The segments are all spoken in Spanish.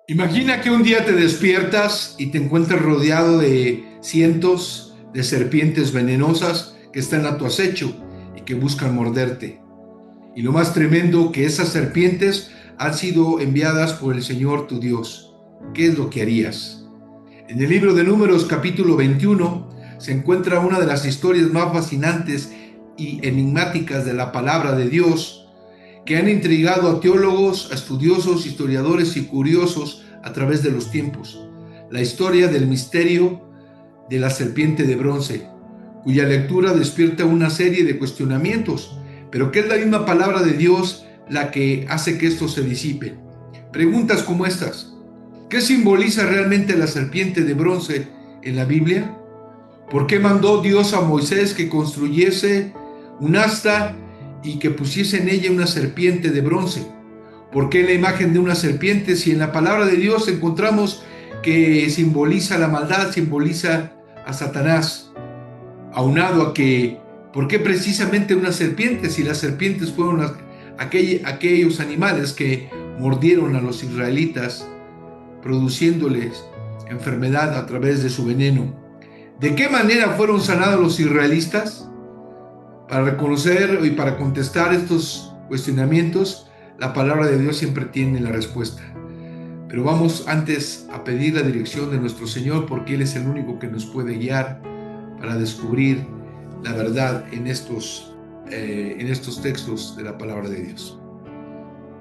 Imagina que un día te despiertas y te encuentras rodeado de cientos de serpientes venenosas que están a tu acecho y que buscan morderte. Y lo más tremendo, que esas serpientes han sido enviadas por el Señor tu Dios. ¿Qué es lo que harías? En el libro de Números capítulo 21 se encuentra una de las historias más fascinantes y enigmáticas de la palabra de Dios, que han intrigado a teólogos, a estudiosos, historiadores y curiosos a través de los tiempos. La historia del misterio de la serpiente de bronce, cuya lectura despierta una serie de cuestionamientos, pero que es la misma palabra de Dios la que hace que esto se disipe. Preguntas como estas: ¿qué simboliza realmente la serpiente de bronce en la Biblia? ¿Por qué mandó Dios a Moisés que construyese un asta y que pusiese en ella una serpiente de bronce? ¿Por qué la imagen de una serpiente si en la palabra de Dios encontramos que simboliza la maldad, simboliza a Satanás? Aunado a que, ¿por qué precisamente una serpiente si las serpientes fueron aquellos animales que mordieron a los israelitas, produciéndoles enfermedad a través de su veneno? ¿De qué manera fueron sanados los israelitas? Para reconocer y para contestar estos cuestionamientos, la palabra de Dios siempre tiene la respuesta. Pero vamos antes a pedir la dirección de nuestro Señor, porque Él es el único que nos puede guiar para descubrir la verdad en estos textos de la palabra de Dios.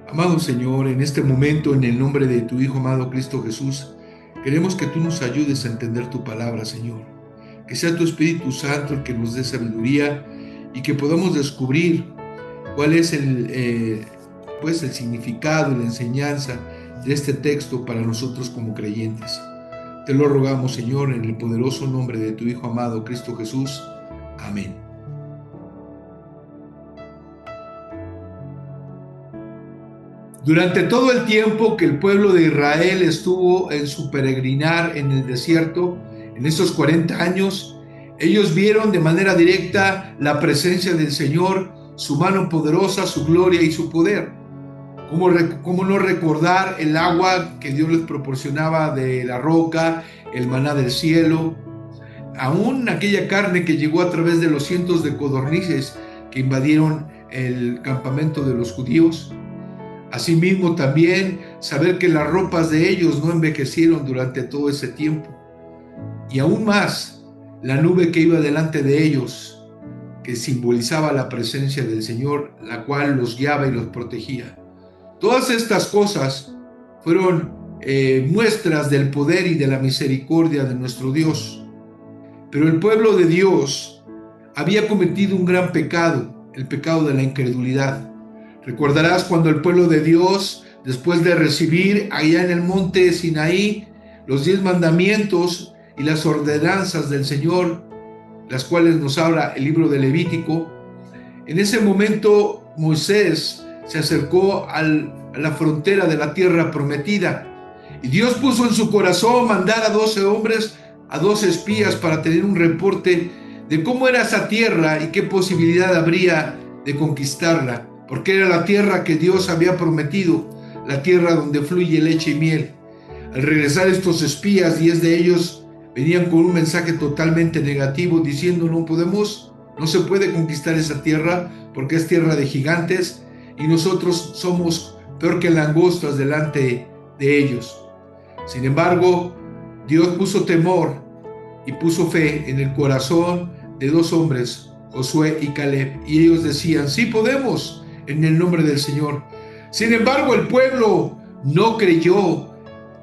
Amado Señor, en este momento, en el nombre de tu Hijo amado Cristo Jesús, queremos que tú nos ayudes a entender tu palabra, Señor. Que sea tu Espíritu Santo el que nos dé sabiduría y que podamos descubrir cuál es el significado y la enseñanza de este texto para nosotros como creyentes. Te lo rogamos, Señor, en el poderoso nombre de tu Hijo amado, Cristo Jesús. Amén. Durante todo el tiempo que el pueblo de Israel estuvo en su peregrinar en el desierto, en esos 40 años, ellos vieron de manera directa la presencia del Señor, su mano poderosa, su gloria y su poder. ¿Cómo no recordar el agua que Dios les proporcionaba de la roca, el maná del cielo, aún aquella carne que llegó a través de los cientos de codornices que invadieron el campamento de los judíos? Asimismo, también saber que las ropas de ellos no envejecieron durante todo ese tiempo. Y aún más, la nube que iba delante de ellos, que simbolizaba la presencia del Señor, la cual los guiaba y los protegía. Todas estas cosas fueron muestras del poder y de la misericordia de nuestro Dios. Pero el pueblo de Dios había cometido un gran pecado, el pecado de la incredulidad. Recordarás cuando el pueblo de Dios, después de recibir allá en el monte Sinaí los 10 mandamientos y las ordenanzas del Señor, las cuales nos habla el libro de Levítico, en ese momento Moisés se acercó a la frontera de la tierra prometida y Dios puso en su corazón mandar a 12 hombres, a 12 espías para tener un reporte de cómo era esa tierra y qué posibilidad habría de conquistarla, porque era la tierra que Dios había prometido, la tierra donde fluye leche y miel. Al regresar estos espías, 10 de ellos venían con un mensaje totalmente negativo, diciendo no se puede conquistar esa tierra porque es tierra de gigantes y nosotros somos peor que langostas delante de ellos. Sin embargo, Dios puso temor y puso fe en el corazón de 2 hombres, Josué y Caleb, y ellos decían: sí podemos, en el nombre del Señor. Sin embargo, el pueblo no creyó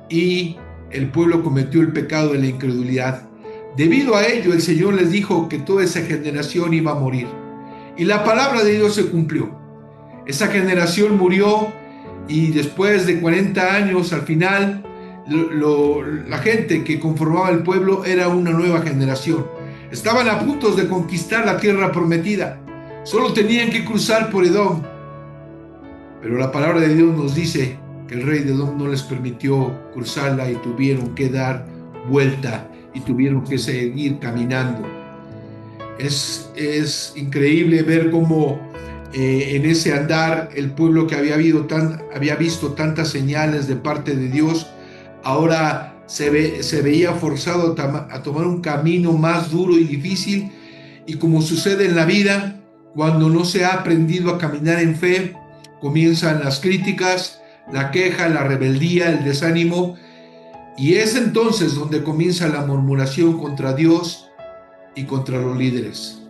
y el pueblo cometió el pecado de la incredulidad. Debido a ello, el Señor les dijo que toda esa generación iba a morir. Y la palabra de Dios se cumplió. Esa generación murió y después de 40 años, al final, la gente que conformaba el pueblo era una nueva generación. Estaban a punto de conquistar la tierra prometida. Solo tenían que cruzar por Edom. Pero la palabra de Dios nos dice que el rey de Edom no les permitió cruzarla y tuvieron que dar vuelta y tuvieron que seguir caminando. Es increíble ver cómo en ese andar el pueblo que había visto tantas señales de parte de Dios, ahora se veía forzado a tomar un camino más duro y difícil, y como sucede en la vida, cuando no se ha aprendido a caminar en fe, comienzan las críticas, la queja, la rebeldía, el desánimo, y es entonces donde comienza la murmuración contra Dios y contra los líderes.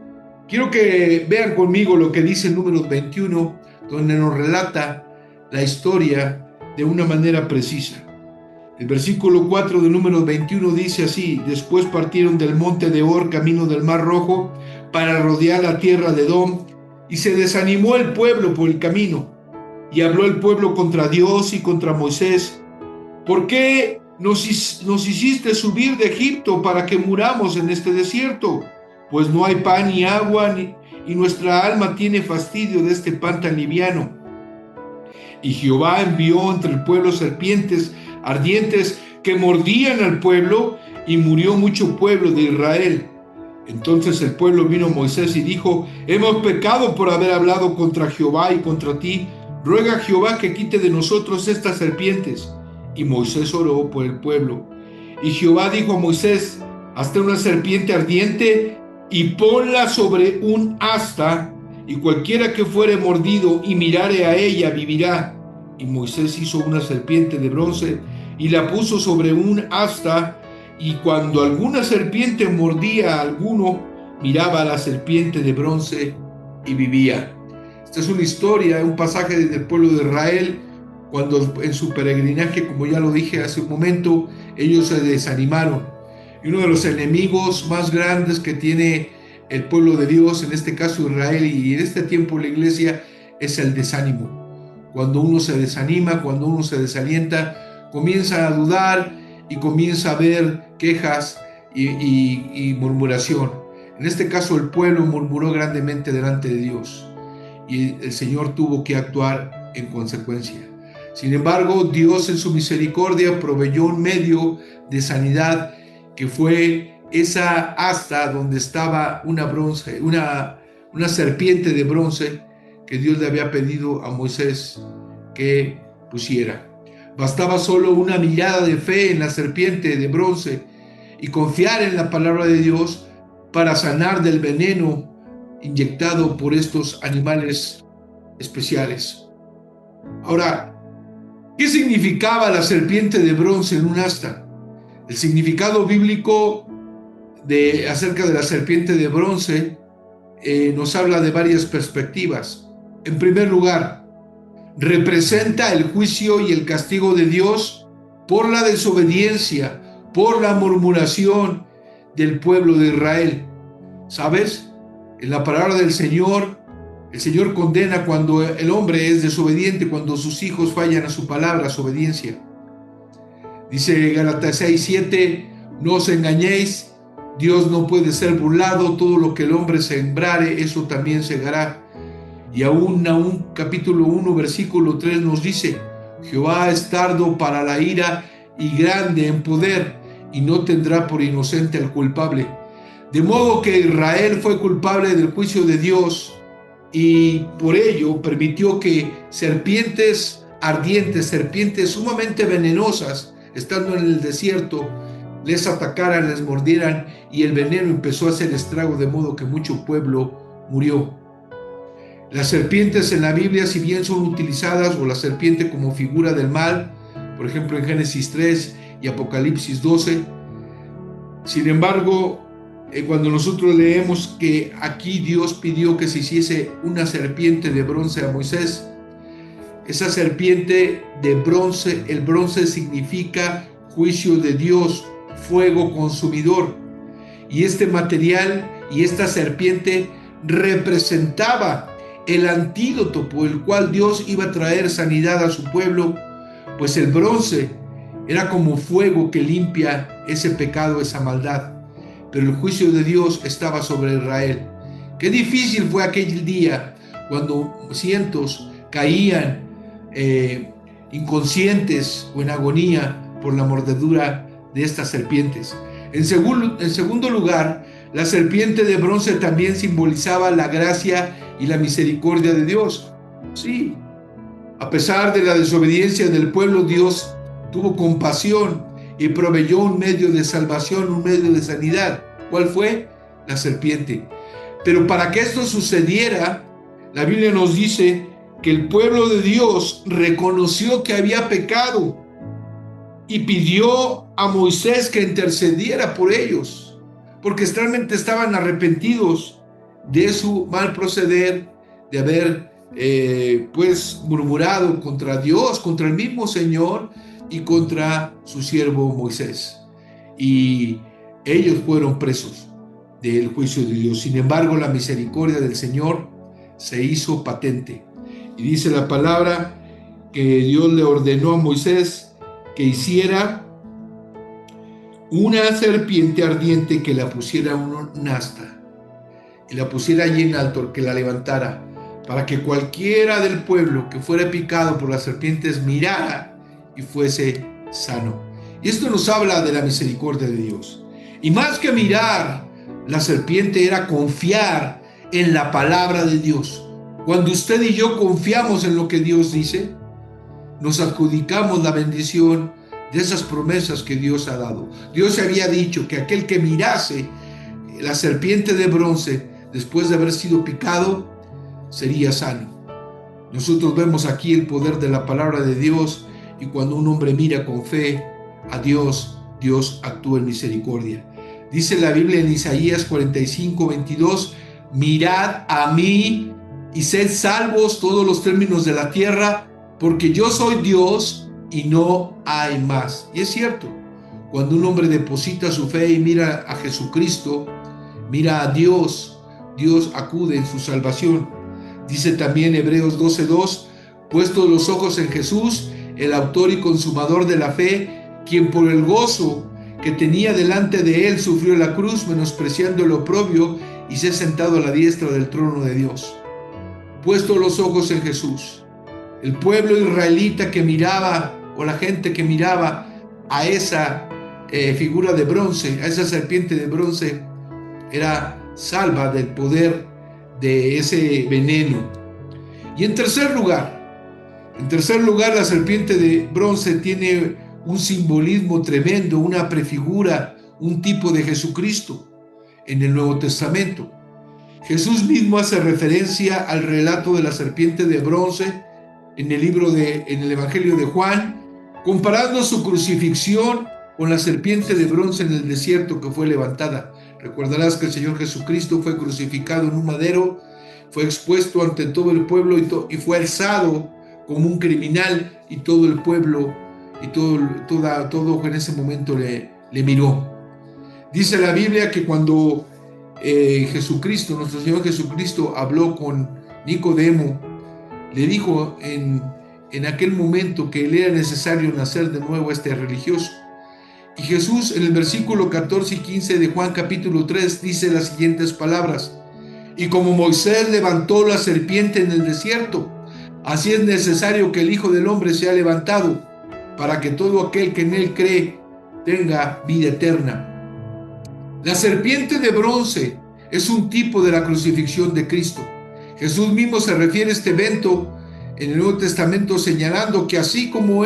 Quiero que vean conmigo lo que dice Números 21, donde nos relata la historia de una manera precisa. El versículo 4 de Números 21 dice así: después partieron del monte de Hor camino del Mar Rojo para rodear la tierra de Edom, y se desanimó el pueblo por el camino, y habló el pueblo contra Dios y contra Moisés: ¿por qué nos hiciste subir de Egipto para que muramos en este desierto? Pues no hay pan ni agua, y nuestra alma tiene fastidio de este pan tan liviano. Y Jehová envió entre el pueblo serpientes ardientes que mordían al pueblo, y murió mucho pueblo de Israel. Entonces el pueblo vino a Moisés y dijo: hemos pecado por haber hablado contra Jehová y contra ti. Ruega a Jehová que quite de nosotros estas serpientes. Y Moisés oró por el pueblo. Y Jehová dijo a Moisés: hazte una serpiente ardiente y ponla sobre un asta, y cualquiera que fuere mordido y mirare a ella vivirá. Y Moisés hizo una serpiente de bronce y la puso sobre un asta, y cuando alguna serpiente mordía a alguno, miraba a la serpiente de bronce y vivía. Esta es una historia, un pasaje del pueblo de Israel, cuando en su peregrinaje, como ya lo dije hace un momento, ellos se desanimaron. Y uno de los enemigos más grandes que tiene el pueblo de Dios, en este caso Israel, y en este tiempo la iglesia, es el desánimo. Cuando uno se desanima, cuando uno se desalienta, comienza a dudar y comienza a ver quejas y murmuración. En este caso el pueblo murmuró grandemente delante de Dios, y el Señor tuvo que actuar en consecuencia. Sin embargo, Dios en su misericordia proveyó un medio de sanidad, que fue esa asta donde estaba una serpiente de bronce que Dios le había pedido a Moisés que pusiera. Bastaba solo una mirada de fe en la serpiente de bronce y confiar en la palabra de Dios para sanar del veneno inyectado por estos animales especiales. Ahora, ¿qué significaba la serpiente de bronce en un asta? El significado bíblico acerca de la serpiente de bronce nos habla de varias perspectivas. En primer lugar, representa el juicio y el castigo de Dios por la desobediencia, por la murmuración del pueblo de Israel. ¿Sabes? En la palabra del Señor, el Señor condena cuando el hombre es desobediente, cuando sus hijos fallan a su palabra, a su obediencia. Dice Gálatas 6:7, no os engañéis, Dios no puede ser burlado, todo lo que el hombre sembrare, eso también segará. Y aún capítulo 1, versículo 3 nos dice: Jehová es tardo para la ira y grande en poder, y no tendrá por inocente al culpable. De modo que Israel fue culpable del juicio de Dios, y por ello permitió que serpientes ardientes, serpientes sumamente venenosas, estando en el desierto, les atacaran, les mordieran, y el veneno empezó a hacer estrago, de modo que mucho pueblo murió. Las serpientes en la Biblia, si bien son utilizadas, o la serpiente como figura del mal, por ejemplo en Génesis 3 y Apocalipsis 12, sin embargo, cuando nosotros leemos que aquí Dios pidió que se hiciese una serpiente de bronce a Moisés, esa serpiente de bronce, el bronce significa juicio de Dios, fuego consumidor, y este material y esta serpiente representaba el antídoto por el cual Dios iba a traer sanidad a su pueblo, pues el bronce era como fuego que limpia ese pecado, esa maldad. Pero el juicio de Dios estaba sobre Israel. Qué difícil fue aquel día cuando cientos caían inconscientes o en agonía por la mordedura de estas serpientes. En segundo lugar, la serpiente de bronce también simbolizaba la gracia y la misericordia de Dios. Sí, a pesar de la desobediencia del pueblo, Dios tuvo compasión y proveyó un medio de salvación, un medio de sanidad. ¿Cuál fue? La serpiente. Pero para que esto sucediera, la Biblia nos dice que el pueblo de Dios reconoció que había pecado y pidió a Moisés que intercediera por ellos, porque realmente estaban arrepentidos de su mal proceder, de haber pues murmurado contra Dios, contra el mismo Señor y contra su siervo Moisés. Y ellos fueron presos del juicio de Dios. Sin embargo, la misericordia del Señor se hizo patente. Y dice la palabra que Dios le ordenó a Moisés que hiciera una serpiente ardiente, que la pusiera en un asta y la pusiera allí en alto, que la levantara, para que cualquiera del pueblo que fuera picado por las serpientes mirara y fuese sano. Y esto nos habla de la misericordia de Dios. Y más que mirar la serpiente, era confiar en la palabra de Dios. Cuando usted y yo confiamos en lo que Dios dice, nos adjudicamos la bendición de esas promesas que Dios ha dado. Dios había dicho que aquel que mirase la serpiente de bronce después de haber sido picado sería sano. Nosotros vemos aquí el poder de la palabra de Dios, y cuando un hombre mira con fe a Dios, Dios actúa en misericordia. Dice la Biblia en Isaías 45:22: mirad a mí y sed salvos todos los términos de la tierra, porque yo soy Dios y no hay más. Y es cierto, cuando un hombre deposita su fe y mira a Jesucristo, mira a Dios, Dios acude en su salvación. Dice también Hebreos 12:2: puestos los ojos en Jesús, el autor y consumador de la fe, quien por el gozo que tenía delante de él sufrió la cruz, menospreciando el oprobio, y se ha sentado a la diestra del trono de Dios. Puestos los ojos en Jesús, el pueblo israelita que miraba, o la gente que miraba a esa figura de bronce, a esa serpiente de bronce, era salva del poder de ese veneno. Y en tercer lugar, la serpiente de bronce tiene un simbolismo tremendo, una prefigura, un tipo de Jesucristo en el Nuevo Testamento. Jesús mismo hace referencia al relato de la serpiente de bronce en el Evangelio de Juan, comparando su crucifixión con la serpiente de bronce en el desierto que fue levantada. Recordarás que el Señor Jesucristo fue crucificado en un madero, fue expuesto ante todo el pueblo y fue alzado como un criminal, y todo el pueblo y todo en ese momento le miró. Dice la Biblia que cuando Jesucristo, nuestro Señor Jesucristo, habló con Nicodemo, le dijo en aquel momento que le era necesario nacer de nuevo a este religioso. Y Jesús, en el versículo 14 y 15 de Juan capítulo 3, dice las siguientes palabras: y como Moisés levantó la serpiente en el desierto, así es necesario que el Hijo del Hombre sea levantado, para que todo aquel que en él cree tenga vida eterna. La serpiente de bronce es un tipo de la crucifixión de Cristo. Jesús mismo se refiere a este evento en el Nuevo Testamento, señalando que así como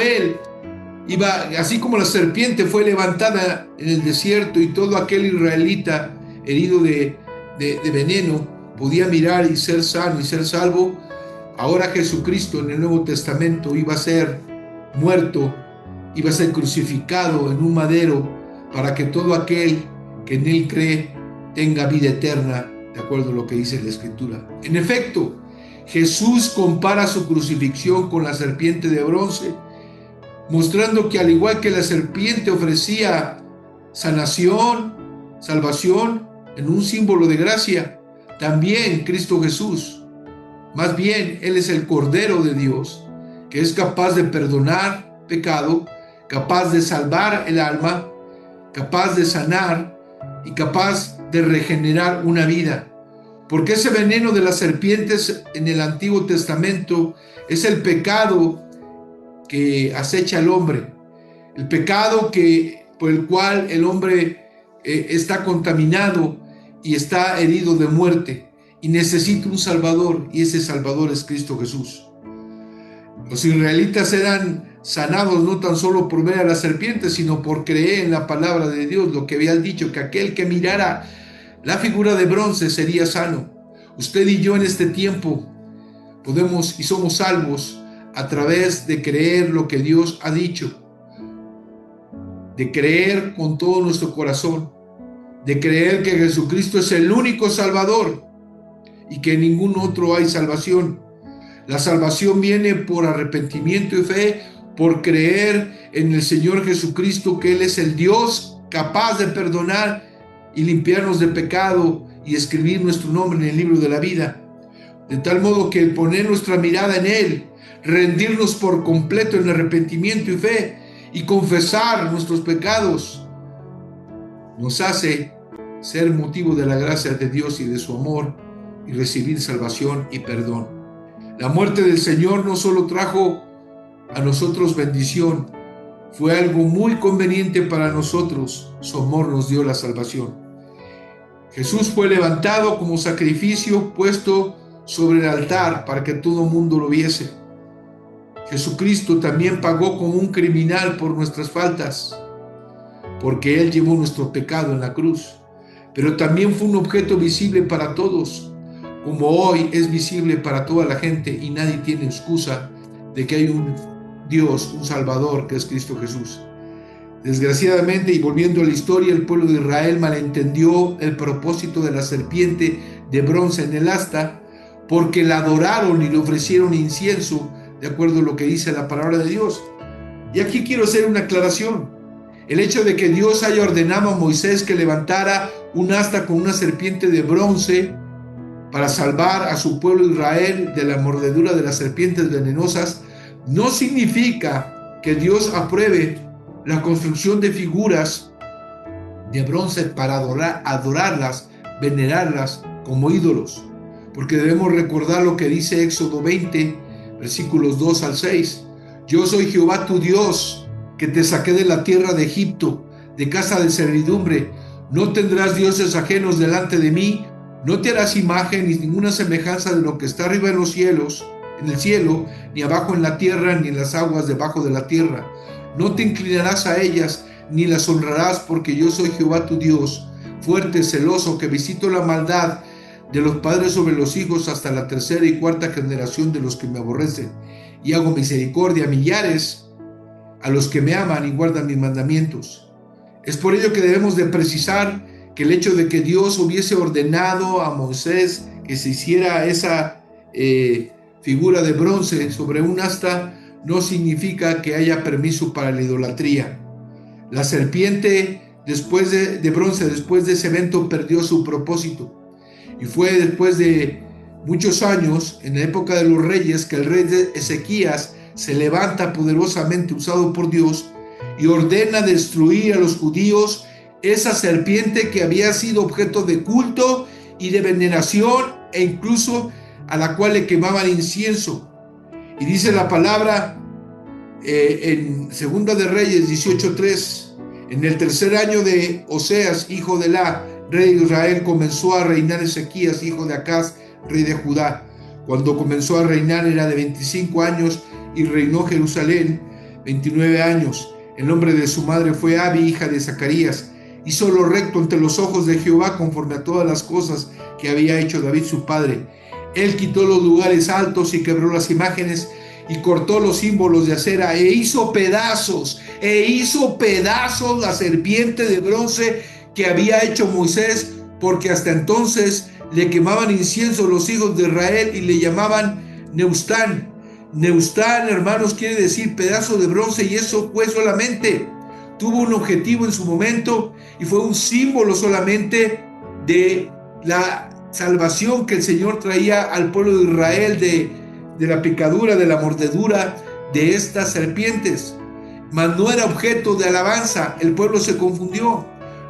la serpiente fue levantada en el desierto y todo aquel israelita herido de veneno podía mirar y ser sano y ser salvo, ahora Jesucristo en el Nuevo Testamento iba a ser muerto, iba a ser crucificado en un madero, para que todo aquel que en él cree tenga vida eterna, de acuerdo a lo que dice la Escritura. En efecto, Jesús compara su crucifixión con la serpiente de bronce, mostrando que al igual que la serpiente ofrecía sanación, salvación en un símbolo de gracia, también Cristo Jesús, más bien Él es el Cordero de Dios, que es capaz de perdonar pecado, capaz de salvar el alma, capaz de sanar y capaz de regenerar una vida. Porque ese veneno de las serpientes en el Antiguo Testamento es el pecado que acecha al hombre, el pecado por el cual el hombre está contaminado y está herido de muerte y necesita un Salvador, y ese Salvador es Cristo Jesús. Los israelitas eran sanados no tan solo por ver a la serpiente, sino por creer en la palabra de Dios, lo que había dicho, que aquel que mirara la figura de bronce sería sano. Usted y yo en este tiempo podemos y somos salvos a través de creer lo que Dios ha dicho, de creer con todo nuestro corazón, de creer que Jesucristo es el único Salvador y que en ningún otro hay salvación. La salvación viene por arrepentimiento y fe, por creer en el Señor Jesucristo, que Él es el Dios capaz de perdonar y limpiarnos de pecado y escribir nuestro nombre en el libro de la vida. De tal modo que el poner nuestra mirada en Él, rendirnos por completo en arrepentimiento y fe y confesar nuestros pecados, nos hace ser motivo de la gracia de Dios y de su amor y recibir salvación y perdón. La muerte del Señor no solo trajo a nosotros bendición, fue algo muy conveniente para nosotros. Su amor nos dio la salvación. Jesús fue levantado como sacrificio, puesto sobre el altar para que todo el mundo lo viese. Jesucristo también pagó como un criminal por nuestras faltas, porque Él llevó nuestro pecado en la cruz. Pero también fue un objeto visible para todos, como hoy es visible para toda la gente, y nadie tiene excusa de que hay un Dios, un Salvador, que es Cristo Jesús. Desgraciadamente, y volviendo a la historia, el pueblo de Israel malentendió el propósito de la serpiente de bronce en el asta, porque la adoraron y le ofrecieron incienso, de acuerdo a lo que dice la palabra de Dios. Y aquí quiero hacer una aclaración. El hecho de que Dios haya ordenado a Moisés que levantara un asta con una serpiente de bronce para salvar a su pueblo Israel de la mordedura de las serpientes venenosas, no significa que Dios apruebe la construcción de figuras de bronce para adorarlas, venerarlas como ídolos. Porque debemos recordar lo que dice Éxodo 20, versículos 2 al 6. Yo soy Jehová tu Dios, que te saqué de la tierra de Egipto, de casa de servidumbre. No tendrás dioses ajenos delante de mí, no te harás imagen ni ninguna semejanza de lo que está arriba en los cielos, en el cielo, ni abajo en la tierra, ni en las aguas debajo de la tierra. No te inclinarás a ellas, ni las honrarás, porque yo soy Jehová tu Dios, fuerte, celoso, que visito la maldad de los padres sobre los hijos hasta la tercera y cuarta generación de los que me aborrecen, y hago misericordia a millares a los que me aman y guardan mis mandamientos. Es por ello que debemos de precisar que el hecho de que Dios hubiese ordenado a Moisés que se hiciera esa figura de bronce sobre un asta no significa que haya permiso para la idolatría. La serpiente de bronce después de ese evento perdió su propósito, y fue después de muchos años, en la época de los reyes, que el rey de Ezequías se levanta poderosamente usado por Dios y ordena destruir a los judíos esa serpiente que había sido objeto de culto y de veneración, e incluso a la cual le quemaban incienso. Y dice la palabra en Segunda de Reyes 18:3: en el tercer año de Oseas, hijo de Elá, rey de Israel, comenzó a reinar Ezequías, hijo de Acaz, rey de Judá. Cuando comenzó a reinar era de 25 años y reinó Jerusalén 29 años. El nombre de su madre fue Abi, hija de Zacarías. Hizo lo recto ante los ojos de Jehová, conforme a todas las cosas que había hecho David su padre. Él quitó los lugares altos y quebró las imágenes y cortó los símbolos de acera e hizo pedazos la serpiente de bronce que había hecho Moisés, porque hasta entonces le quemaban incienso los hijos de Israel y le llamaban Neustán. Neustán, hermanos, quiere decir pedazo de bronce, y eso fue solamente, tuvo un objetivo en su momento y fue un símbolo solamente de la salvación que el Señor traía al pueblo de Israel de la picadura, de la mordedura de estas serpientes. Mas no era objeto de alabanza. El pueblo se confundió.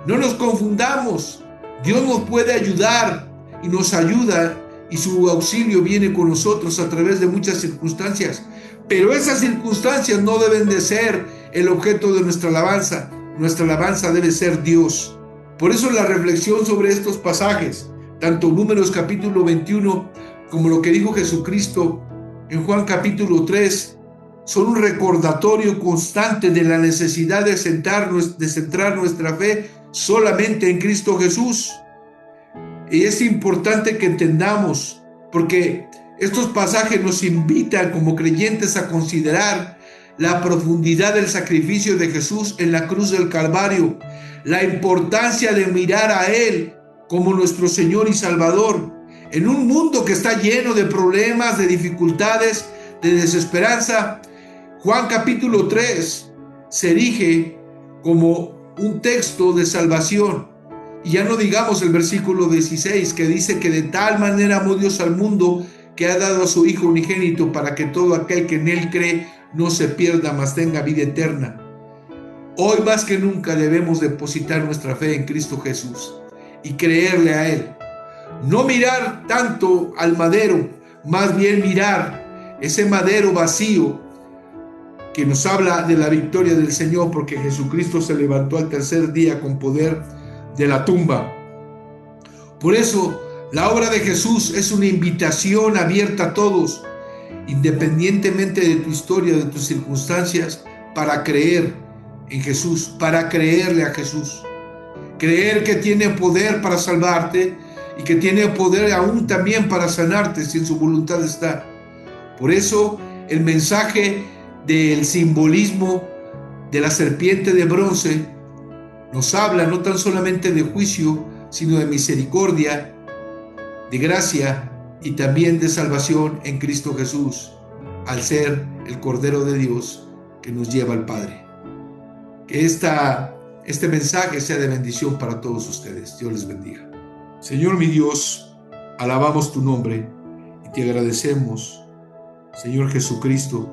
No nos confundamos. Dios nos puede ayudar y nos ayuda, y su auxilio viene con nosotros a través de muchas circunstancias. Pero esas circunstancias no deben de ser el objeto de nuestra alabanza. Nuestra alabanza debe ser Dios. Por eso la reflexión sobre estos pasajes, tanto Números capítulo 21 como lo que dijo Jesucristo en Juan capítulo 3, son un recordatorio constante de la necesidad de centrar nuestra fe solamente en Cristo Jesús. Y es importante que entendamos, porque estos pasajes nos invitan como creyentes a considerar la profundidad del sacrificio de Jesús en la cruz del Calvario, la importancia de mirar a Él como nuestro Señor y Salvador. En un mundo que está lleno de problemas, de dificultades, de desesperanza, Juan capítulo 3 se erige como un texto de salvación. Y ya no digamos el versículo 16 que dice que de tal manera amó Dios al mundo que ha dado a su Hijo unigénito para que todo aquel que en Él cree no se pierda, mas tenga vida eterna. Hoy más que nunca debemos depositar nuestra fe en Cristo Jesús y creerle a Él. No mirar tanto al madero, más bien mirar ese madero vacío que nos habla de la victoria del Señor, porque Jesucristo se levantó al tercer día con poder de la tumba. Por eso, la obra de Jesús es una invitación abierta a todos, independientemente de tu historia, de tus circunstancias, para creer en Jesús, para creerle a Jesús. Creer que tiene poder para salvarte y que tiene poder aún también para sanarte si en su voluntad está. Por eso, el mensaje del simbolismo de la serpiente de bronce nos habla no tan solamente de juicio, sino de misericordia, de gracia y también de salvación en Cristo Jesús, al ser el Cordero de Dios que nos lleva al Padre. Que este mensaje sea de bendición para todos ustedes. Dios les bendiga. Señor mi Dios, alabamos tu nombre y te agradecemos, Señor Jesucristo,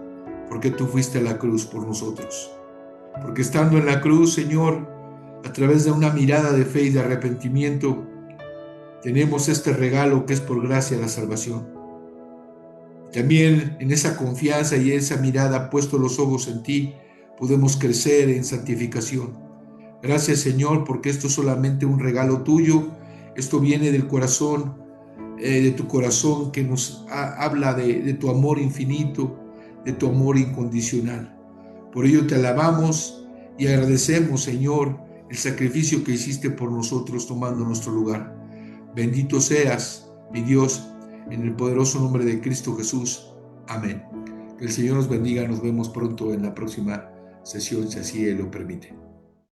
porque tú fuiste a la cruz por nosotros. Porque estando en la cruz, Señor, a través de una mirada de fe y de arrepentimiento, tenemos este regalo que es por gracia la salvación. También en esa confianza y esa mirada, puesto los ojos en ti, podemos crecer en santificación. Gracias, Señor, porque esto es solamente un regalo tuyo. Esto viene del corazón, de tu corazón, que nos habla de tu amor infinito, de tu amor incondicional. Por ello te alabamos y agradecemos, Señor, el sacrificio que hiciste por nosotros tomando nuestro lugar. Bendito seas, mi Dios, en el poderoso nombre de Cristo Jesús. Amén. Que el Señor nos bendiga. Nos vemos pronto en la próxima sesión, si así Él lo permite.